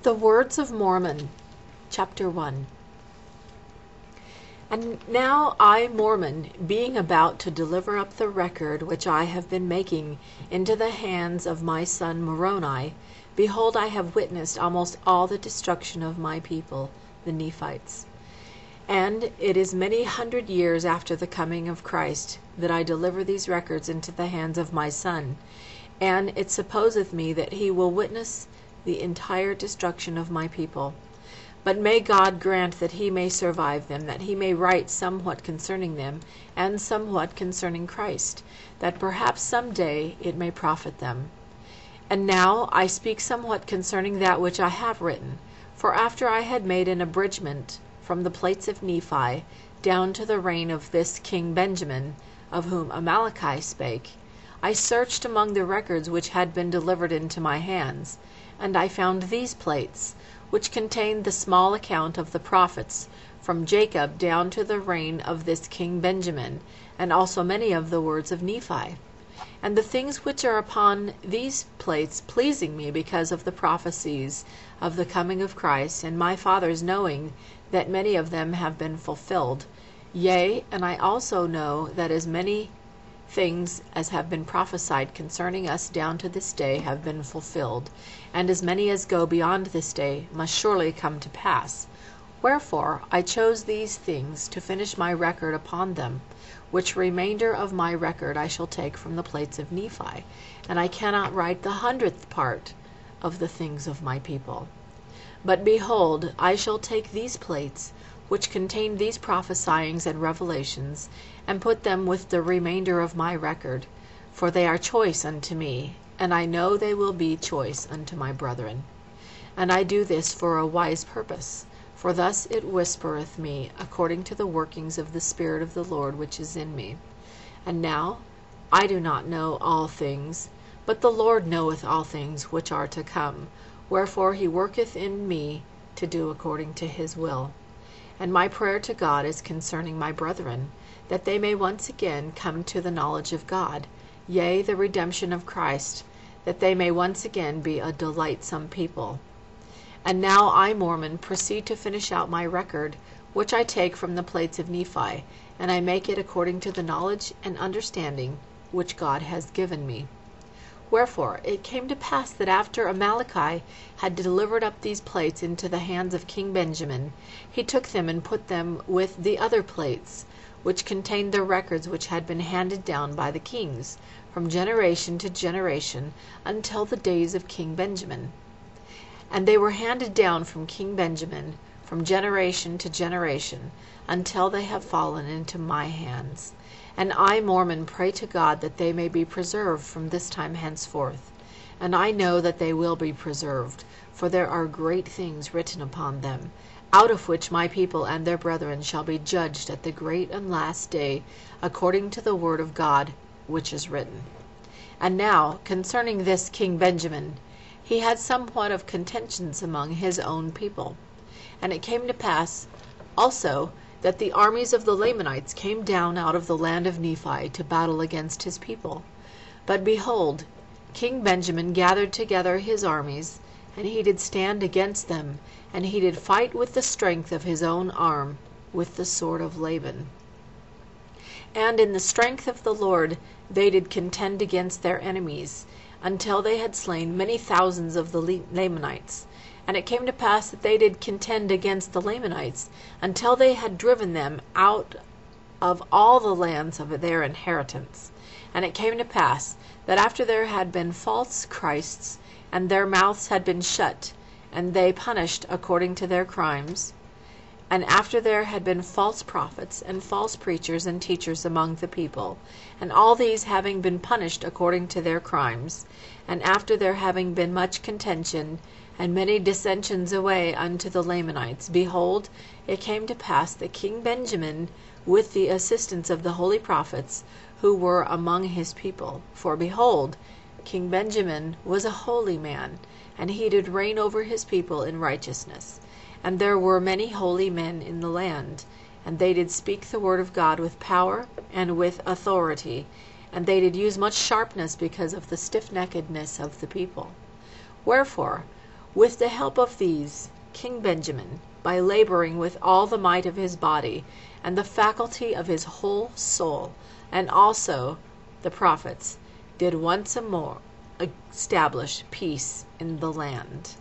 The Words of Mormon, Chapter 1. And now I, Mormon, being about to deliver up the record which I have been making into the hands of my son Moroni, behold, I have witnessed almost all the destruction of my people, the Nephites. And it is many hundred years after the coming of Christ that I deliver these records into the hands of my son, and it supposeth me that he will witness the entire destruction of my people. But may God grant that he may survive them, that he may write somewhat concerning them, and somewhat concerning Christ, that perhaps some day it may profit them. And now I speak somewhat concerning that which I have written. For after I had made an abridgement from the plates of Nephi down to the reign of this King Benjamin, of whom Amaleki spake, I searched among the records which had been delivered into my hands, and I found these plates, which contained the small account of the prophets, from Jacob down to the reign of this King Benjamin, and also many of the words of Nephi. And the things which are upon these plates pleasing me because of the prophecies of the coming of Christ, and my fathers knowing that many of them have been fulfilled. Yea, and I also know that as many things as have been prophesied concerning us down to this day have been fulfilled, and as many as go beyond this day must surely come to pass. Wherefore I chose these things to finish my record upon them, which remainder of my record I shall take from the plates of Nephi, and I cannot write the 100th part of the things of my people. But behold, I shall take these plates, which contain these prophesyings and revelations, and put them with the remainder of my record, for they are choice unto me, and I know they will be choice unto my brethren. And I do this for a wise purpose, for thus it whispereth me, according to the workings of the Spirit of the Lord which is in me. And now I do not know all things, but the Lord knoweth all things which are to come, wherefore he worketh in me to do according to his will. And my prayer to God is concerning my brethren, that they may once again come to the knowledge of God, yea, the redemption of Christ, that they may once again be a delightsome people. And now I, Mormon, proceed to finish out my record, which I take from the plates of Nephi, and I make it according to the knowledge and understanding which God has given me. Wherefore it came to pass that after Amaleki had delivered up these plates into the hands of King Benjamin, he took them and put them with the other plates, which contained the records which had been handed down by the kings, from generation to generation, until the days of King Benjamin. And they were handed down from King Benjamin, from generation to generation, until they have fallen into my hands. And I, Mormon, pray to God that they may be preserved from this time henceforth. And I know that they will be preserved, for there are great things written upon them, out of which my people and their brethren shall be judged at the great and last day, according to the word of God which is written. And now, concerning this King Benjamin, he had somewhat of contentions among his own people. And it came to pass also that the armies of the Lamanites came down out of the land of Nephi to battle against his people. But behold, King Benjamin gathered together his armies, and he did stand against them, and he did fight with the strength of his own arm, with the sword of Laban. And in the strength of the Lord they did contend against their enemies, until they had slain many thousands of the Lamanites. And it came to pass that they did contend against the Lamanites, until they had driven them out of all the lands of their inheritance. And it came to pass that after there had been false Christs, and their mouths had been shut, and they punished according to their crimes, and after there had been false prophets, and false preachers and teachers among the people, and all these having been punished according to their crimes, and after there having been much contention, and many dissensions away unto the Lamanites, behold, it came to pass that King Benjamin, with the assistance of the holy prophets, who were among his people, for behold, King Benjamin was a holy man, and he did reign over his people in righteousness. And there were many holy men in the land, and they did speak the word of God with power and with authority, and they did use much sharpness because of the stiffneckedness of the people. Wherefore, With the help of these, King Benjamin, by laboring with all the might of his body and the faculty of his whole soul, and also the prophets, did once more establish peace in the land.